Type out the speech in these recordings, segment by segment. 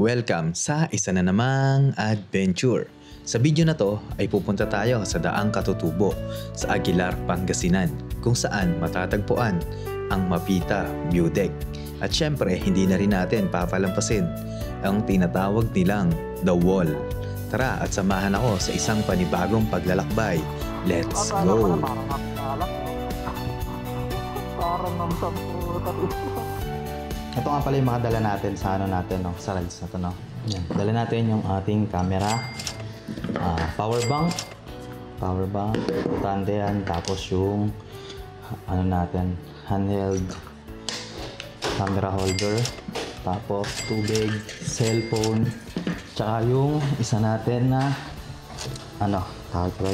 Welcome sa isa na namang adventure. Sa video na to ay pupunta tayo sa Daang Katutubo sa Aguilar, Pangasinan kung saan matatagpuan ang Mapita View Deck. At syempre hindi na rin natin papalampasin ang tinatawag nilang The Wall. Tara at samahan ako sa isang panibagong paglalakbay. Let's go! Ito nga pala yung mga dala natin sa sa rides na to, no? Yan. Dala natin yung ating camera, power bank, importante yan. Tapos yung handheld camera holder, tapos tubig, cellphone, tsaka yung isa natin na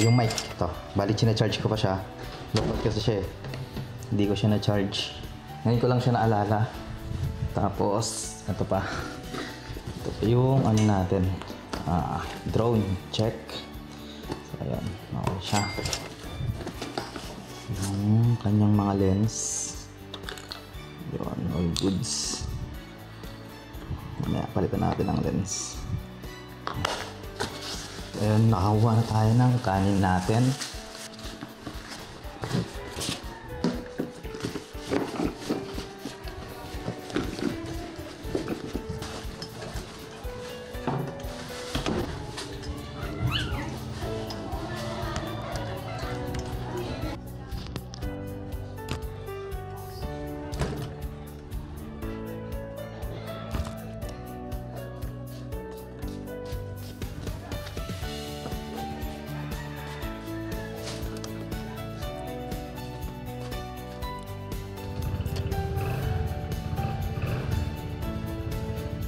yung mic. Ito, bali charge ko pa siya. Lupot kasi siya eh. Hindi ko siya na-charge. Ngayon ko lang siya naalala. Tapos, ito pa. Ito pa yung natin. Drone check. So, ayan. Okay siya. Yung kanyang mga lens. Yun, all goods. Mamaya, palitan natin ang lens. Ayan, nakakuha na tayo ng kanin natin.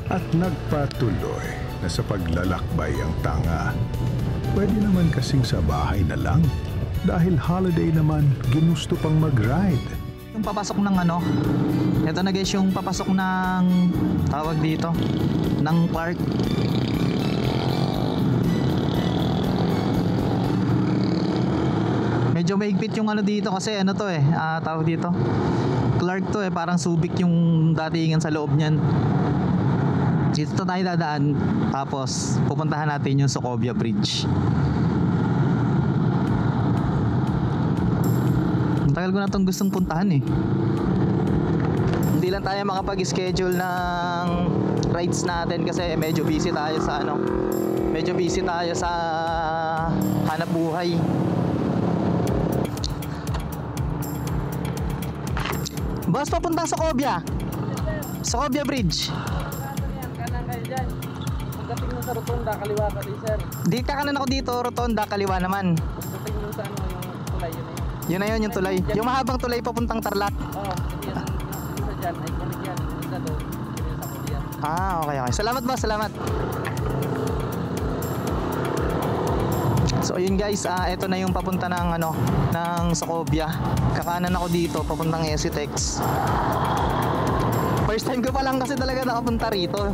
At nagpatuloy na sa paglalakbay ang tanga. Pwede naman kasing sa bahay na lang. Dahil holiday naman, ginusto pang mag-ride. Yung papasok ng ito na guys yung papasok ng tawag dito, ng park. Medyo mahigpit yung dito kasi to tawag dito, Clark to parang Subic yung datingan sa loob niyan. Dito tayo dadaan, tapos pupuntahan natin yung Socobia Bridge. Ang tagal ko na itong gustong puntahan eh. Hindi lang tayo makapag-schedule ng rides natin kasi medyo busy tayo sa hanap buhay. Boss, papuntang Socobia Bridge. Pagdating mo sa Rotonda, kaliwa ka din, sir. Di ka kanan ako dito, Rotonda, kaliwa naman. Pagdating mo sa yung tulay, yun na yun, yung tulay. Yung mahabang tulay papuntang Tarlac. Oo, isa dyan, ay kunig yan. Isa doon, sa Kulian. Okay. Salamat boss, salamat. So ayun guys, ito na yung papunta ng ng Socobia. Kakanan ako dito, papuntang Esitex. First time ko pa lang kasi talaga nakapunta rito.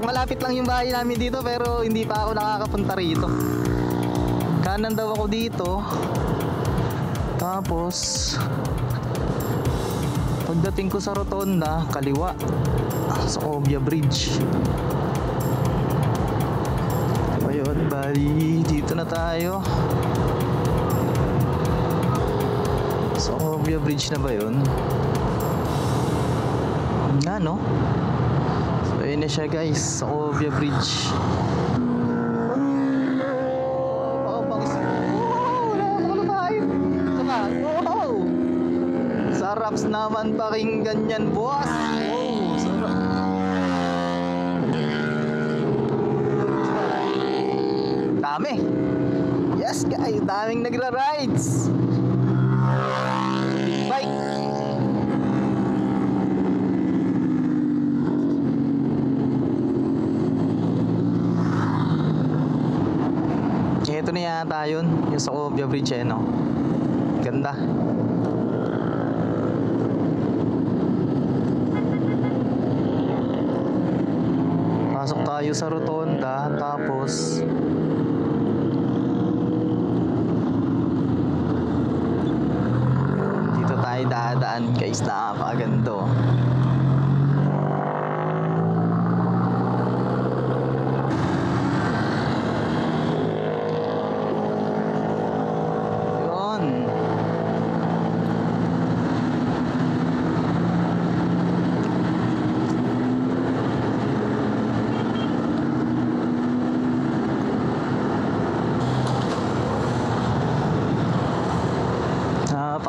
Malapit lang yung bahay namin dito pero hindi pa ako nakakapunta rito. Kanan daw ako dito. Tapos pagdating ko sa Rotonda, kaliwa. Socobia Bridge. Ayun, bali dito na tayo. Socobia Bridge na ba yun? So ayun na siya guys, Socobia Bridge. Sarap naman pakinggan yan, boss. Sarap. Dami. Yes guys, daming nagra-rides. Bike. Ito na yata yun, yung Socobia Bridge Ganda. Pasok tayo sa Rotonda, tapos dito tayo dadaan guys, napakaganda.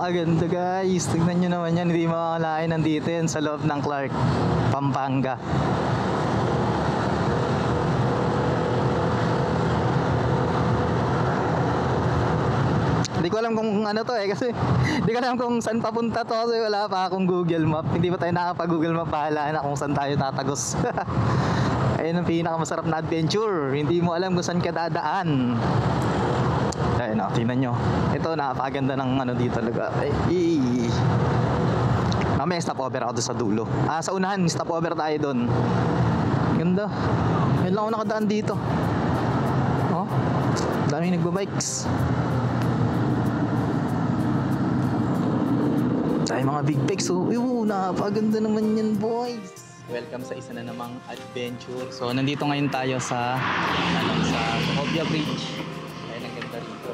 napakaganda guys. Tignan nyo naman yan. Hindi makakalain, nandito yan sa loob ng Clark, Pampanga. Hindi ko alam kung ano to kasi hindi ko alam kung saan papunta to kasi wala pa akong Google Map. Hindi pa tayo nakapag-Google Map, bahala na kung saan tayo tatagos. Ayun ang pinakamasarap na adventure. Hindi mo alam kung saan ka dadaan. Ayun, tingnan nyo. Ito, napakaganda ng ano dito talaga. Mamaya stopover ako doon sa dulo. Sa unahan, stopover tayo doon. Ganda. Ayun lang ako nakadaan dito. Oh, daming nagbabikes. Tayo mga big bikes. So, napakaganda naman yan, boys. Welcome sa isa na namang adventure. So, nandito ngayon tayo sa Socobia Bridge. Ayun, ang ganda rito.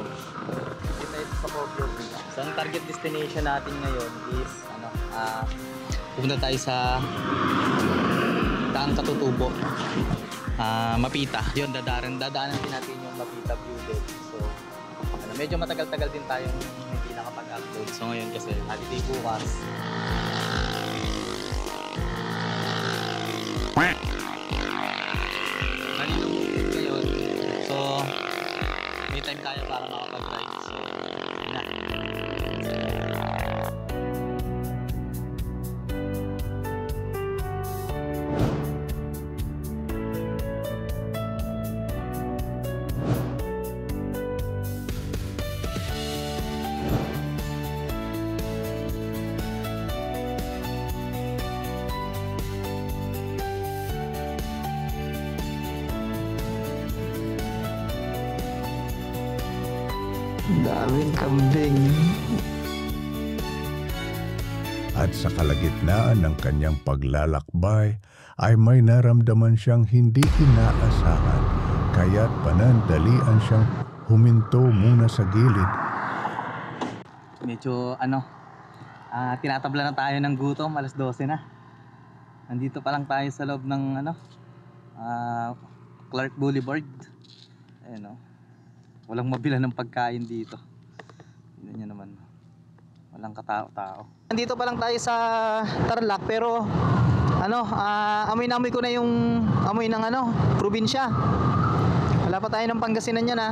Dito tayo sa Socobia Bridge. So, ang target destination natin ngayon is pupunta tayo sa Daang Katutubo. Mapita. Yun, dadaanan din natin yung Mapita View Deck. So, medyo matagal-tagal din tayong hindi nakapag-upload. So, ngayon kasi holiday bukas. Ngayon, so may time tayo para makapag-ride. So, na. Daming kambing. At sa kalagitnaan ng kanyang paglalakbay ay may naramdaman siyang hindi inaasahan, kaya't panandalian siyang huminto muna sa gilid. Medyo tinatabla na tayo ng gutom, alas 12 na. Nandito pa lang tayo sa loob ng Clark Boulevard. Ayun, walang mabila ng pagkain dito. Tingnan nyo naman. Walang katao-tao. Nandito pa lang tayo sa Tarlac pero amoy na amoy ko na yung amoy ng probinsya. Wala pa tayo ng Pangasinan yan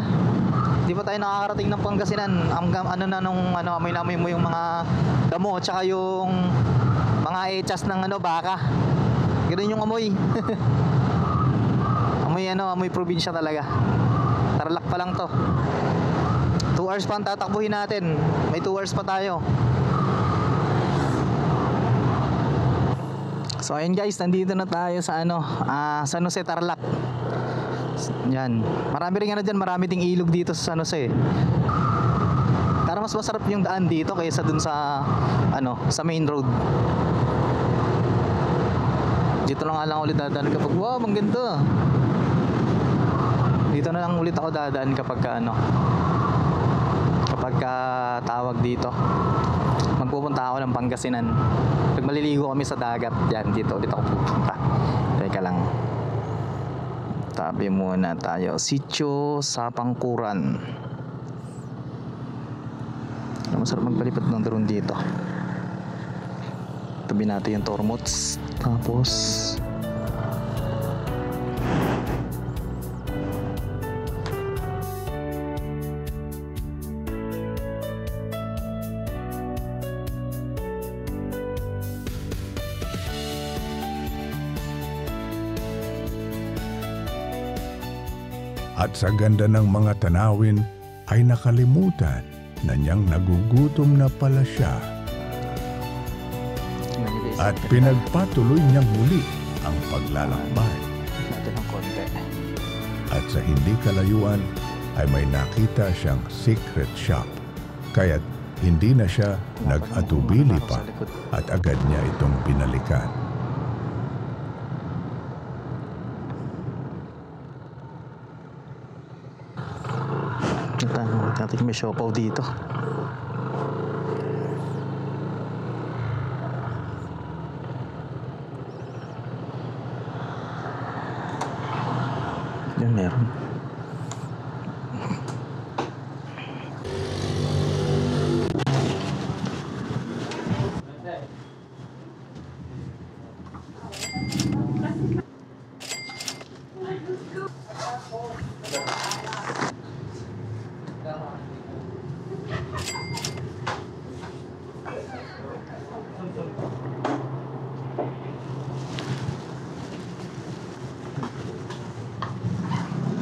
Hindi pa tayo nakakarating ng Pangasinan. Amoy na amoy mo yung mga damo at saka yung mga echas ng baka. Ganun yung amoy. Amoy probinsya talaga. Tarlac pa lang to. 2 hours pa ang tatakbuhin natin. May 2 hours pa tayo. So ayun guys, nandito na tayo sa San Jose, Tarlac. Yan. Marami rin dyan, marami ding ilog dito sa San Jose. Para mas masarap yung daan dito kaysa dun sa sa main road. Dito lang nga lang ulit dadaan kapag wow, ang ganda. Dito na lang ulit ako dadaan kapag tawag dito. Magpupunta ako ng Pangasinan. Pag maliligo kami sa dagat, yan, dito ulit ako pupunta. Teka lang. Tabi muna tayo. Sitio Sapangkuran. Masarap magpalipad ng drone dito. Tabi natin yung Tormots. Tapos At sa ganda ng mga tanawin ay nakalimutan na niyang nagugutom na pala siya. At pinagpatuloy niyang muli ang paglalakbay. natin ng konti. At sa hindi kalayuan ay may nakita siyang secret shop. Kaya't hindi na siya nag-atubili pa at agad niya itong binalikan. Natin may siopaw dito. Yan meron.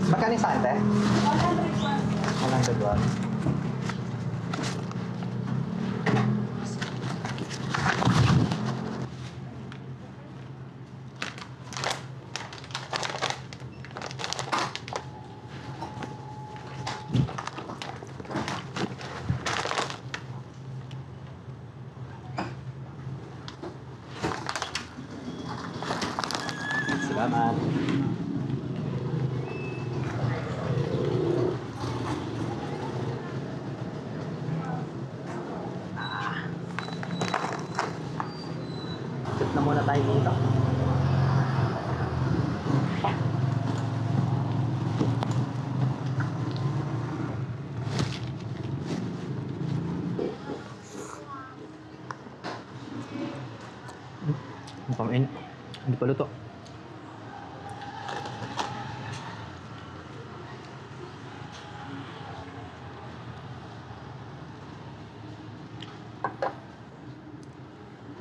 Magkano yung sante? 101. Salamat. Sit na muna tayo dito. Ang pamain. Hindi pa luto.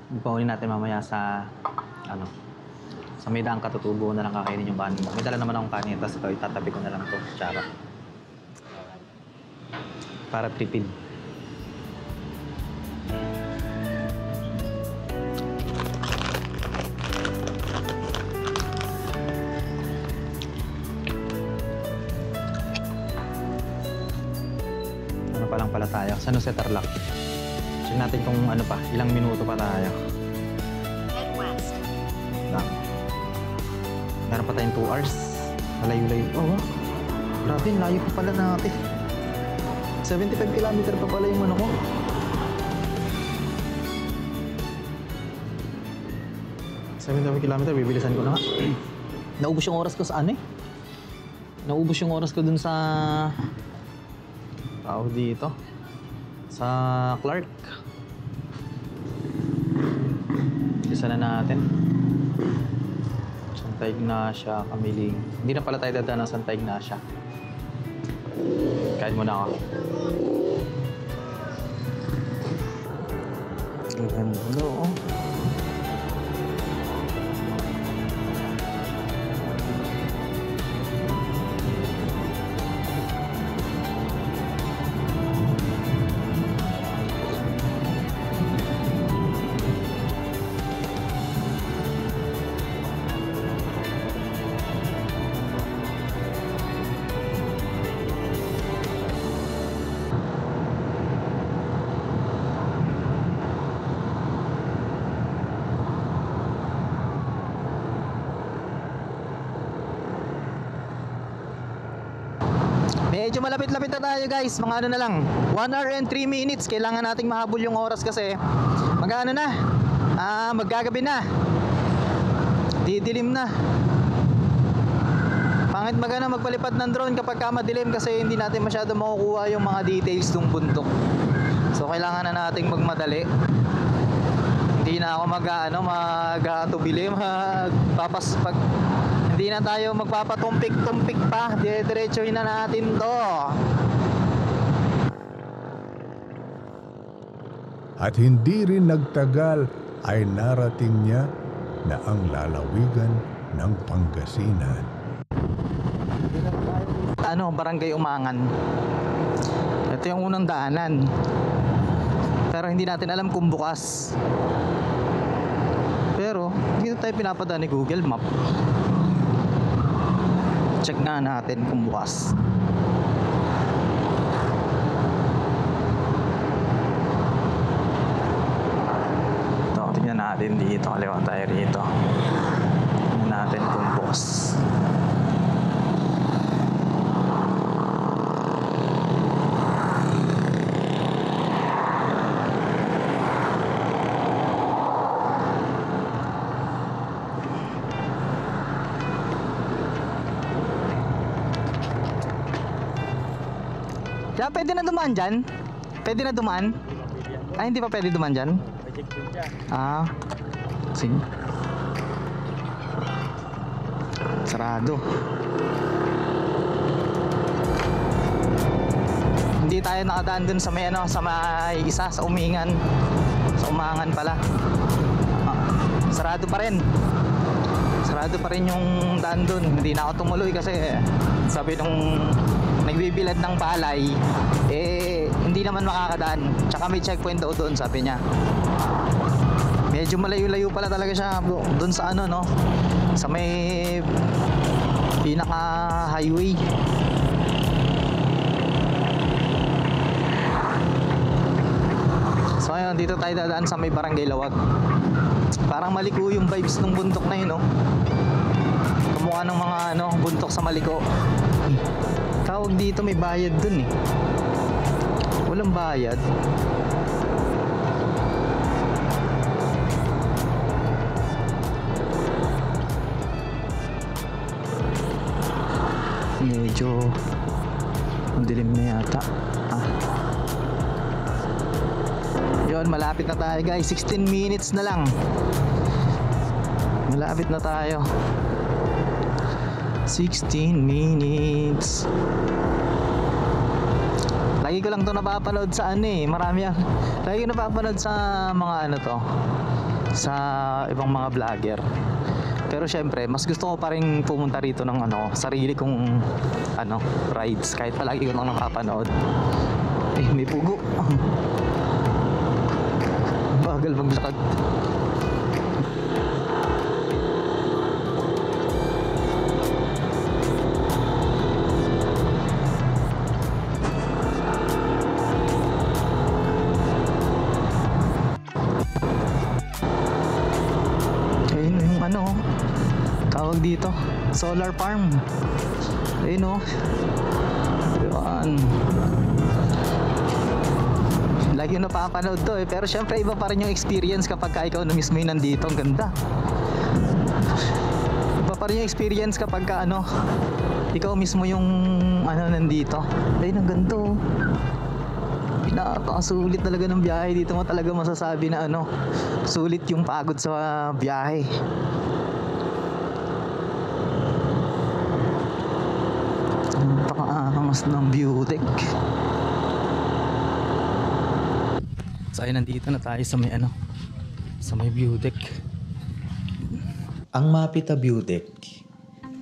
Ipaulin natin mamaya sa sa may daang katutubo na lang kakainin yung kanin mo. May dala naman akong kanin, tapos ito itatabi ko na lang ito, tsara. Para tripid. Ano pa lang pala tayo? San Jose Tarlac. Check natin kung ano pa, ilang minuto pa tayo. Head west. Lang. Meron pa tayong 2 hours. Malayo-layo. Oh, wow. Grabe, layo pa pala natin. 75 kilometer pa pala yung ano ko. Kilometer, bibilisan ko na nga. Naubos yung oras ko sa ano eh. Naubos yung oras ko dun sa tao dito. Sa Clark. Isa na natin. Santa Ignacia, Kamiling. Hindi na pala tayo dadaan ng Santa Ignacia. Kain muna ako. Ang ganda, oh. Medyo malapit-lapit na tayo guys, mga ano na lang 1 hour and 3 minutes, kailangan nating mahabol yung oras kasi mag-ano na, maggagabi na, didilim na. Pangit magpalipad ng drone kapag madilim kasi hindi natin masyado makukuha yung mga details ng bundok. So kailangan na nating magmadali. Hindi na ako mag-atubili, pag hindi na tayo magpapatumpik-tumpik pa, diretsuhin na natin to. At hindi rin nagtagal ay narating niya na ang lalawigan ng Pangasinan. Barangay Umangan. Ito yung unang daanan. Pero hindi natin alam kung bukas. Pero dito tayo pinapadaan ni Google Map. Check nga natin kung bukas. Ito, tingnan natin dito. Kaliwa tayo rito. Tingnan natin kung bukas. Kaya pwede na dumaan dyan? Pwede na dumaan? Ay, hindi pa pwede dumaan dyan? Sige. Sarado. Hindi tayo nakadaan dun sa may sa may isa, sa Umingan. Sa Umangan pala. Sarado pa rin. Sarado pa rin yung daan dun. Hindi na ako tumuloy kasi sabi nung nagbibilad ng palay, hindi naman makakadaan. Tsaka may checkpoint daw doon, sabi niya. Medyo malayo-layo pala talaga siya doon sa sa may pinaka highway. So ayun, dito tayo dadaan sa may Barangay Lawag. Parang Maliko yung vibes ng bundok na yun, kamukha ng mga bundok sa Maliko. Tawag dito, may bayad dun eh. Walang bayad. Medyo dilim na yata. Yun, malapit na tayo guys. 16 minutes na lang. Malapit na tayo. 16 minutes. Lagi ko lang to napapanood sa marami lagi ko napapanood sa mga sa ibang mga vlogger. Pero syempre, mas gusto ko pa rin pumunta rito ng sarili kong rides, kahit palagi ko lang napapanood. May pugo. Bagal maglakad. Tawag dito, solar farm. Ayun Yun. Lagi yung napapanood to pero syempre iba pa rin yung experience kapag ikaw na mismo yung nandito. Ang ganda. Iba pa rin yung experience kapag ikaw mismo yung nandito. Ayun, ang ganda. Pinapakasulit talaga ng biyahe. Dito mo talaga masasabi na sulit yung pagod sa biyahe. Napakaangas ng view deck. So ayun, nandito na tayo sa may sa may view deck. Ang Mapita View Deck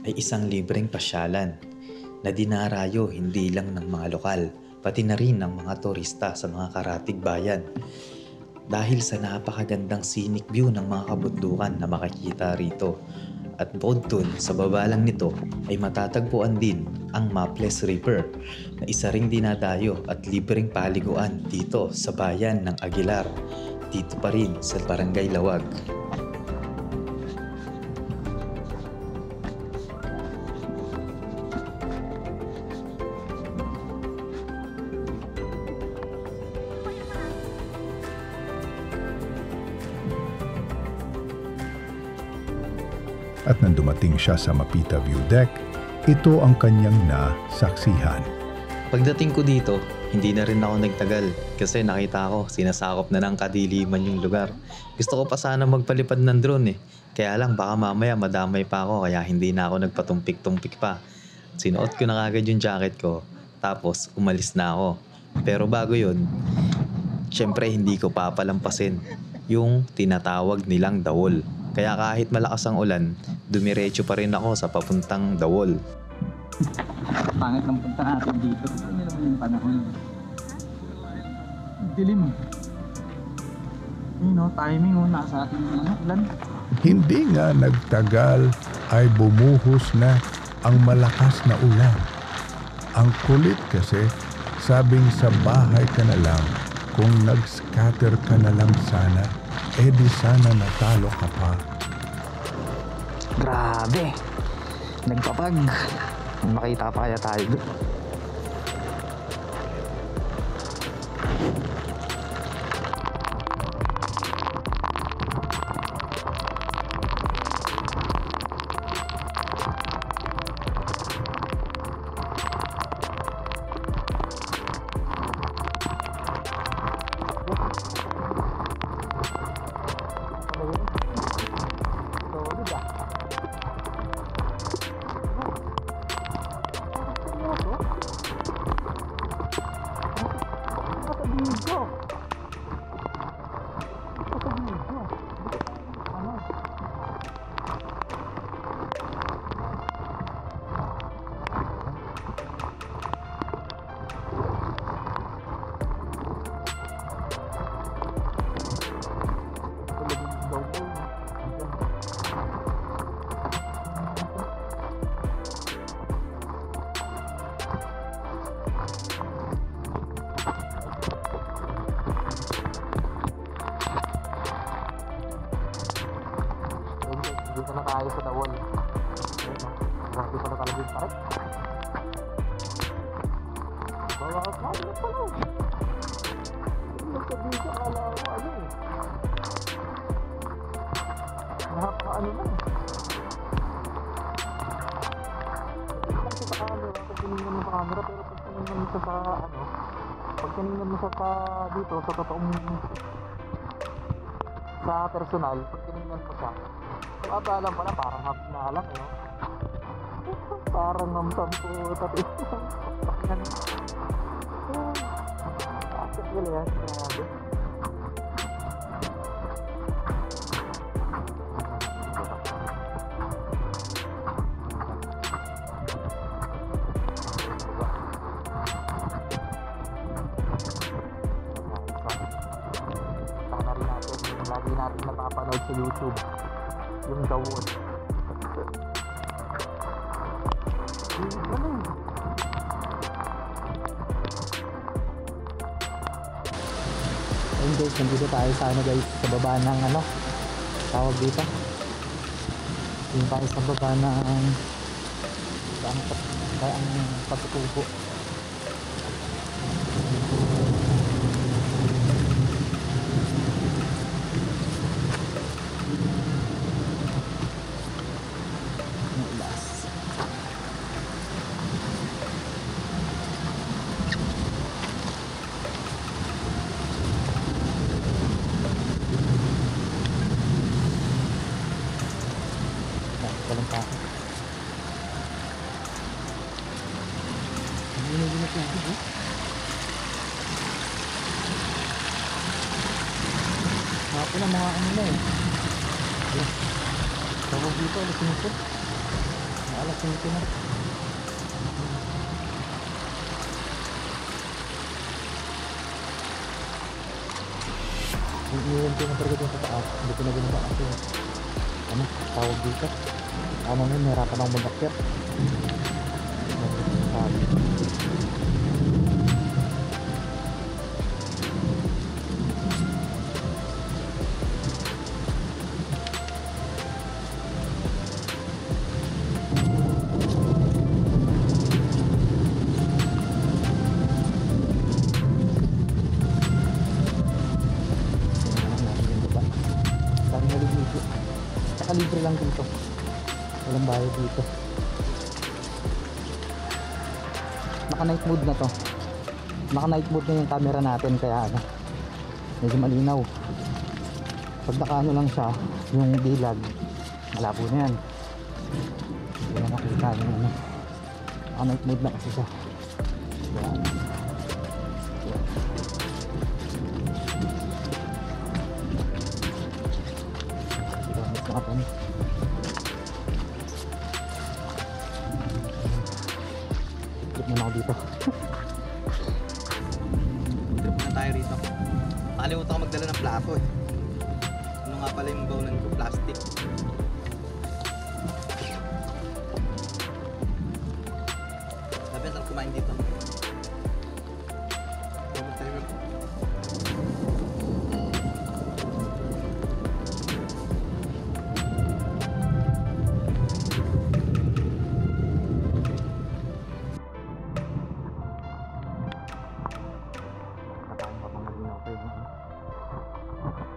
ay isang libreng pasyalan na dinarayo hindi lang ng mga lokal, pati na rin ng mga turista sa mga karatig bayan. Dahil sa napakagandang scenic view ng mga kabundukan na makikita rito. At bukod dun, sa baba lang nito ay matatagpuan din ang Maples River na isa ring dinadayo at libreng paliguan dito sa bayan ng Aguilar, dito pa rin sa Barangay Lawag. At nang dumating siya sa Mapita View Deck, ito ang kanyang nasaksihan. Pagdating ko dito, hindi na rin ako nagtagal kasi nakita ko sinasakop na ng kadiliman yung lugar. Gusto ko pa sana magpalipad ng drone kaya lang baka mamaya madamay pa ako kaya hindi na ako nagpatumpik-tumpik pa. Sinuot ko na kagad yung jacket ko tapos umalis na ako. Pero bago yun, syempre hindi ko papalampasin yung tinatawag nilang Dawol. Kaya kahit malakas ang ulan, dumiretso pa rin ako sa papuntang Dawol. Pangit ng punta natin dito. Ano naman yung panahon? Dilim. Timing nasa ating ulan. Hindi nga nagtagal ay bumuhos na ang malakas na ulan. Ang kulit kasi, sabing sa bahay ka na lang, kung nag-scatter ka na lang sana, di sana natalo ka pa. Grabe. Nagpapag. Makita pa kaya tayo doon. Grabe pala talaga yung tarik. Bawa ka pala. Nagsabihin ka, kala ko ano eh. Napaka-ano na eh. Sa camera, pag tinignan mo sa camera, pero pag tinignan mo sa ano, pag tinignan mo sa dito, sa totoong sa personal, pag tinignan mo siya, kung abalang pala, parang happy na lang eh. Parang namsam po, tapi pakinan. Akit nila yan, grabe. Lagi natin napapanood sa YouTube yung dawon. Ayun guys, nandito tayo sa ano guys, sa baba ng ano tawag dito, yung tayo sa baba ng ang patutubo. Walang pa. Hindi na tubig eh. Hapon na mga ano na eh. Tawag dito, alas 5. Alas 5 na. Iiwan ko na talaga dito sa taas. Hindi ko na ginagawa kasi ano, tawag dito. Ano na, nahirapan akong mag-akyat. Libre lang dito, walang bayad dito. Naka night mode na to, naka night mode na yung camera natin, kaya ano, medyo malinaw. Pag naka ano lang siya, yung dilag malabo na yan, hindi na makita yung ano. Naka night mode na kasi siya. Yan. Trip na ako dito. Trip na tayo rito. Nakalimutan ko magdala ng plato eh. Ano nga pala yung bawlan ko? Plastic. Sabi saan kumain dito?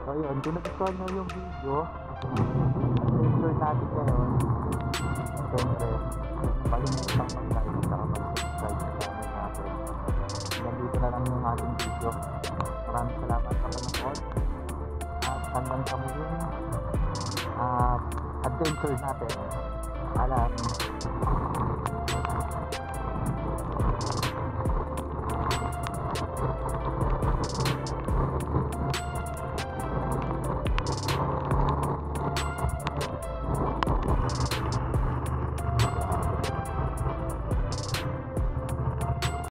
So yun, kung nagustuhan nyo yung video, picture natin ngayon, siyempre, malimutang mag-like at mag-subscribe sa channel natin. Nandito na lang yung ating video. Maraming salamat sa panonood. At hanggang sa muling adventure natin. Alam.